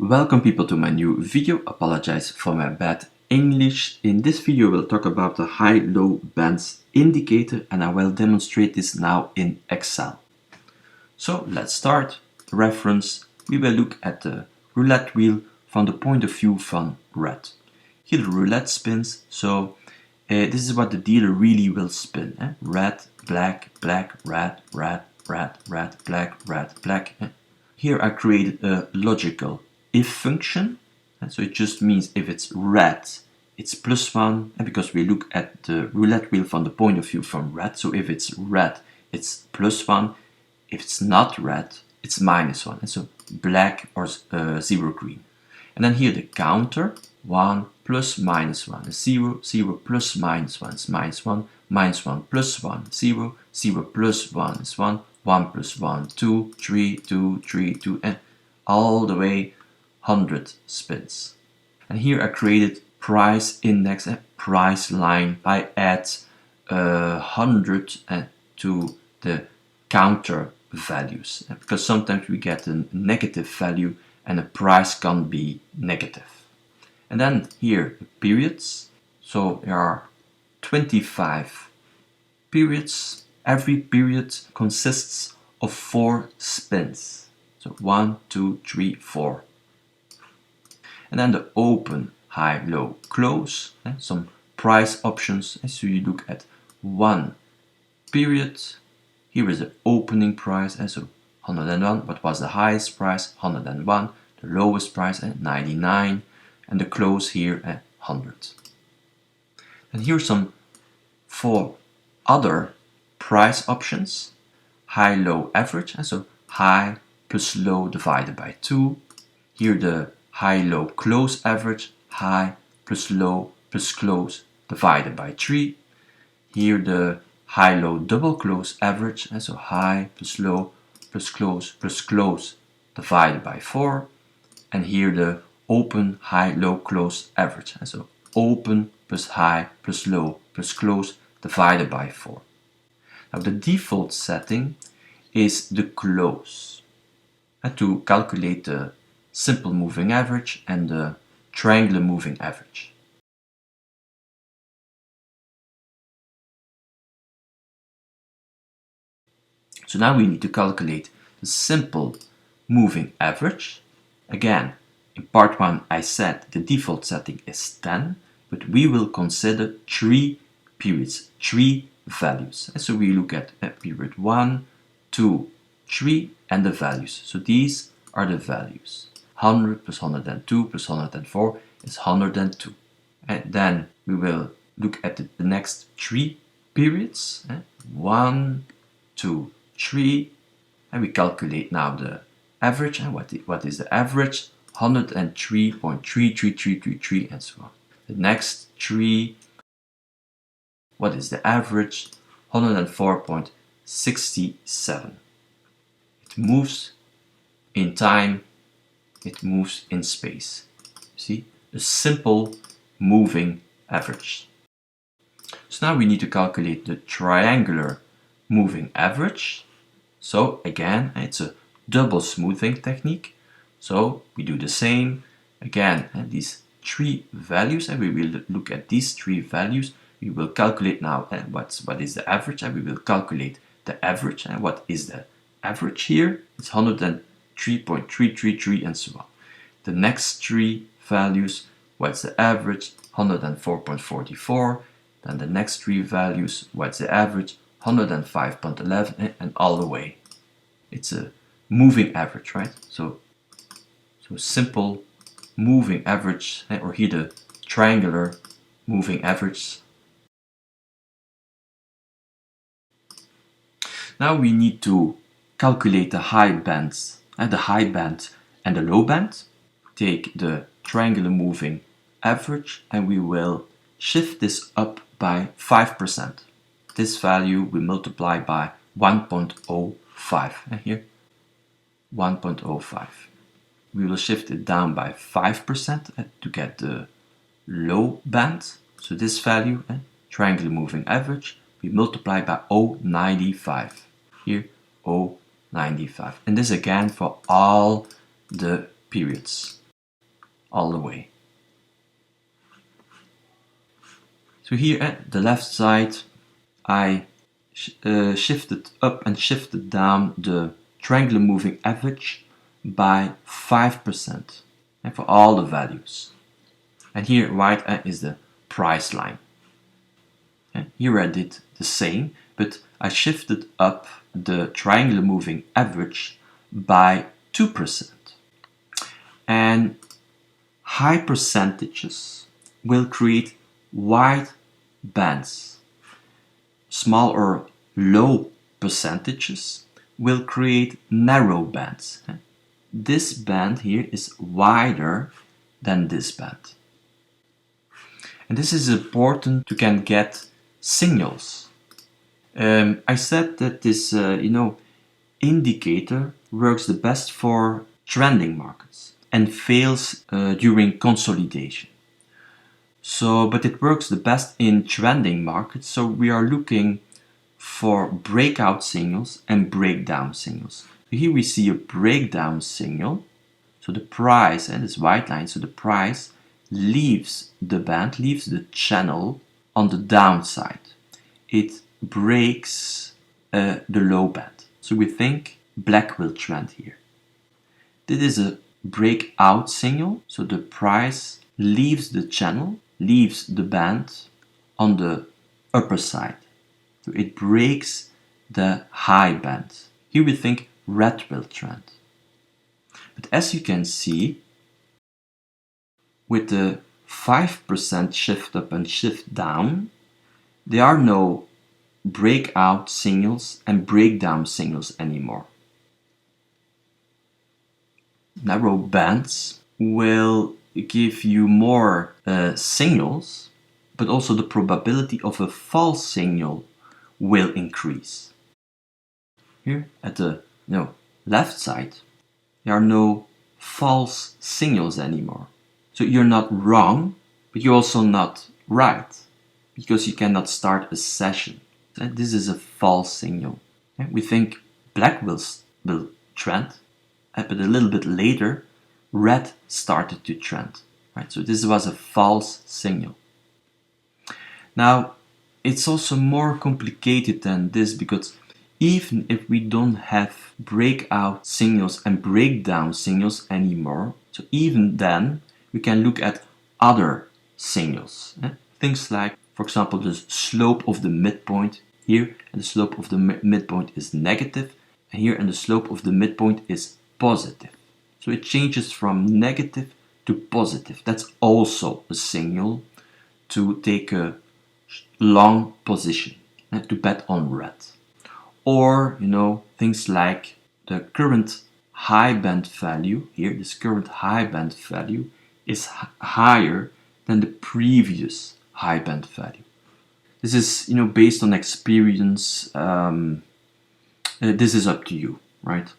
Welcome people to my new video. Apologize for my bad English. In this video we'll talk about the high-low bands indicator and I will demonstrate this now in Excel. So let's start. Reference, we will look at the roulette wheel from the point of view from red. Here the roulette spins, so this is what the dealer really will spin. Red, black, black, red, red, red, red, black, red, black. Here I created a logical if function, and so it just means if it's red, it's +1, and because we look at the roulette wheel from the point of view from red, so if it's red, it's +1, if it's not red, it's -1, and so black or 0 green. And then here the counter, 1 plus -1 is 0, 0 plus -1 is -1, -1 plus 1, 0, 0 plus 1 is 1, 1 plus 1, 2, 3, 2, 3, 2, and all the way 100 spins. And here I created price index and price line. I add 100 to the counter values, because sometimes we get a negative value and the price can be negative. And then here the periods. So there are 25 periods. Every period consists of 4 spins. So 1, 2, 3, 4. And then the open, high, low, close, some price options. So you look at one period. Here is the opening price, so 101. What was the highest price? 101. The lowest price, 99. And the close here, 100. And here are some 4 other price options. High, low, average. So high plus low divided by 2. Here the high, low, close average, high plus low plus close divided by 3. Here the high, low, double close average, and so high plus low plus close divided by 4. And here the open, high, low, close average, and so open plus high plus low plus close divided by 4. Now the default setting is the close. And to calculate the simple moving average and the triangular moving average. So now we need to calculate the simple moving average. Again, in part 1 I said the default setting is 10, but we will consider 3 periods, 3 values. And so we look at period 1, 2, 3 and the values. So these are the values. 100 plus 102 plus 104 is 102. And then we will look at the next 3 periods. 1, 2, 3. And we calculate now the average. And what is the average? 103.33333 and so on. The next 3. What is the average? 104.67. It moves in time. It moves in space. See, a simple moving average. So now we need to calculate the triangular moving average. So again, it's a double smoothing technique. So we do the same again, and these 3 values, and we will look at these 3 values. We will calculate now what is the average, and we will calculate the average. And what is the average here? It's 103.333 and so on. The next 3 values, what's the average? 104.44. Then the next 3 values, what's the average? 105.11 and all the way. It's a moving average, right? So simple moving average, or here the triangular moving average. Now we need to calculate the high bands, the high band and the low band. Take the triangular moving average and we will shift this up by 5%. This value we multiply by 1.05. And here 1.05. We will shift it down by 5% to get the low band. So this value, triangular moving average, we multiply by 0.95. Here 0.95. And this again for all the periods. all the way. So here at the left side, I shifted up and shifted down the triangular moving average by 5% and for all the values. And here right is the price line. And here I did the same, but I shifted up the triangular moving average by 2%. And high percentages will create wide bands. Small or low percentages will create narrow bands. This band here is wider than this band. And this is important to can get signals. I said that this indicator works the best for trending markets and fails during consolidation. But it works the best in trending markets, so we are looking for breakout signals and breakdown signals. So here we see a breakdown signal, so the price, and this white line, so the price leaves the band, leaves the channel on the downside. It breaks the low band. So we think black will trend here. This is a breakout signal, so the price leaves the channel, leaves the band on the upper side. So it breaks the high band. Here we think red will trend. But as you can see, with the 5% shift up and shift down, there are no breakout signals and breakdown signals anymore. Narrow bands will give you more signals, but also the probability of a false signal will increase. Here at the left side, there are no false signals anymore. So you're not wrong, but you're also not right, because you cannot start a session. And this is a false signal. We think black will trend, but a little bit later, red started to trend. Right? So this was a false signal. Now, it's also more complicated than this, because even if we don't have breakout signals and breakdown signals anymore, so even then we can look at other signals. Things like, for example, the slope of the midpoint here, and the slope of the midpoint is negative, and here, and the slope of the midpoint is positive. So it changes from negative to positive. That's also a signal to take a long position, to bet on red. Or, things like the current high band value here, this current high band value is higher than the previous high band value. This is, based on experience. This is up to you, right?